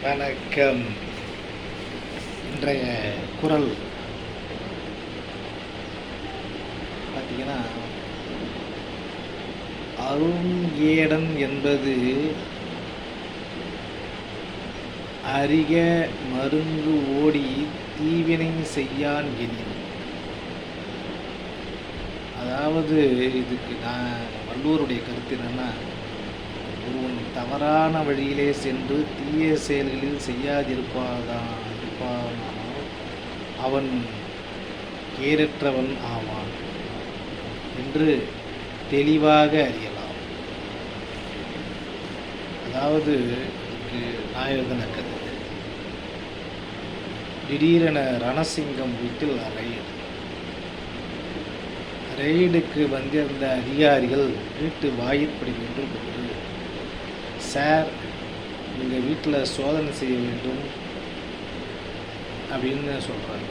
வணக்கம். இன்றைய குறள் பார்த்தீங்கன்னா, அருங்கேடன் என்பது அறிக மருங்கு ஓடி தீவினை செய்யான் எனின். அதாவது இதுக்கு வள்ளுவருடைய கருத்து என்னன்னா, ஒருவன் தவறான வழியிலே சென்று தீய செயல்களில் இருப்பானால் அவன் கேரற்றவன் ஆவான் என்று தெளிவாக அறியலாம். அதாவது இதுக்கு நான் எழுதின கதை. திடீரென ரணசிங்கம் வீட்டில் ரெய்டுக்கு வந்திருந்த அதிகாரிகள் வீட்டு வாயிற்படி நின்று கொண்டு, சார், எங்கள் வீட்டில் சோதனை செய்ய வேண்டும் அப்படின்னு சொல்கிறாங்க.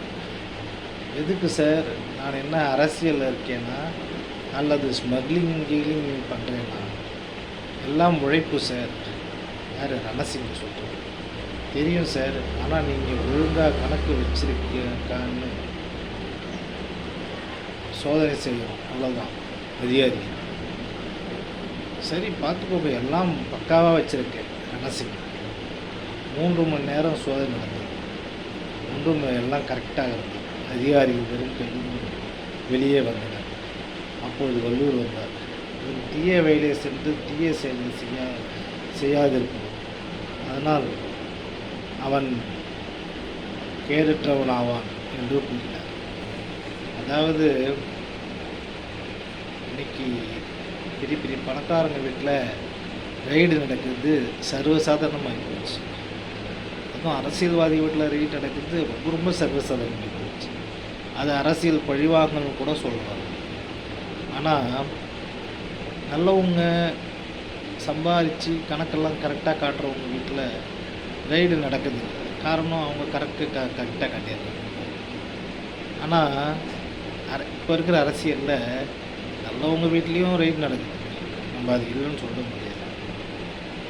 எதுக்கு சார்? நான் என்ன அரசியலில் இருக்கேன்னா அல்லது ஸ்மக்லிங் பண்ணுறேன்னா? எல்லாம் உழைப்பு சார். யார்? ரணசிங்கம் சொல்கிறேன். தெரியும் சார், ஆனால் நீங்கள் ஒழுங்காக கணக்கு வச்சிருக்கான்னு சோதனை செய்யணும், அவ்வளோதான். அதிகாரி, சரி பார்த்துக்கோங்க, எல்லாம் பக்காவாக வச்சுருக்கேன். ரணசிங்கம் 3 மணி நேரம் சோதனை நடந்தது. எல்லாம் கரெக்டாக இருந்தது. அதிகாரிகள் வெறும் கையும் வெளியே வந்தனர். அப்பொழுது வள்ளுவர் வந்தார். ஒரு தீய வழியிலே சென்று தீய செயல்களை செய்யாதிருக்கும், அதனால் அவன் கேரற்றவன் ஆவான் என்று கூறினார். அதாவது இன்னைக்கு பெரிய பெரிய பணக்காரங்க வீட்டில் ரெய்டு நடக்குது சர்வசாதாரணமாகி போச்சு. அதுவும் அரசியல்வாதி வீட்டில் ரெய்டு நடக்குது ரொம்ப ரொம்ப சர்வசாதாரணமாகி போச்சு. அது அரசியல் பழிவாங்கன்னு கூட சொல்லுவாங்க. ஆனால் நல்லவங்க சம்பாதிச்சு கணக்கெல்லாம் கரெக்டாக காட்டுறவங்க வீட்டில் ரெய்டு நடக்குது. காரணம், அவங்க கரெக்டாக காட்டிடுறாங்க. ஆனால் இப்போ இருக்கிற அரசியலில் நல்லவங்க வீட்லேயும் ரெய்டு நடக்குது. நம்ம அது இல்லைன்னு சொல்ல முடியாது.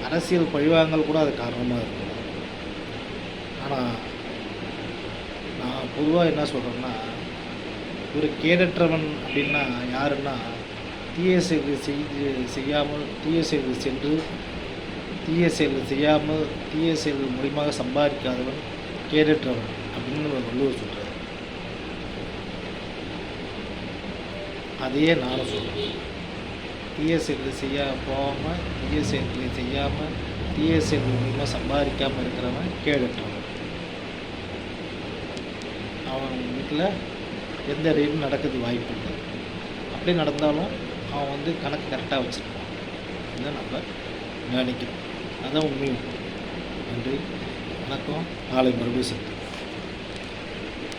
அரசியல் பழிவாங்கல் கூட அது காரணமாக இருக்குது. ஆனால் நான் பொதுவாக என்ன சொல்கிறேன்னா, ஒரு கேடற்றவன் அப்படின்னா யாருன்னா, தீய செயல்கள் செய்யாமல் தீய செயல்கள் சென்று தீய செயல்கள் செய்யாமல் தீய செயல்கள் மூலியமாக சம்பாதிக்காதவன் கேடற்றவன் அப்படின்னு வள்ளுவர் சொல்கிறார். அதையே நானும் சொல்கிறேன். தீய செயல்கள் போகாமல் தீய செயல்களை செய்யாமல் தீய செயல்கள் மூலியமாக சம்பாதிக்காமல் இருக்கிறவன் கேடற்றவன். அவன் வீட்டில் எந்த ரெய்டும் நடக்கிறது வாய்ப்பு இல்லை. அப்படி நடந்தாலும் அவன் கணக்கு கரெக்டாக வச்சுருப்பான். இதுதான் நம்ம நினைக்கிறோம். அதுதான் உண்மையும். நன்றி, வணக்கம். நாளை மறுபடியும் சந்திப்போம்.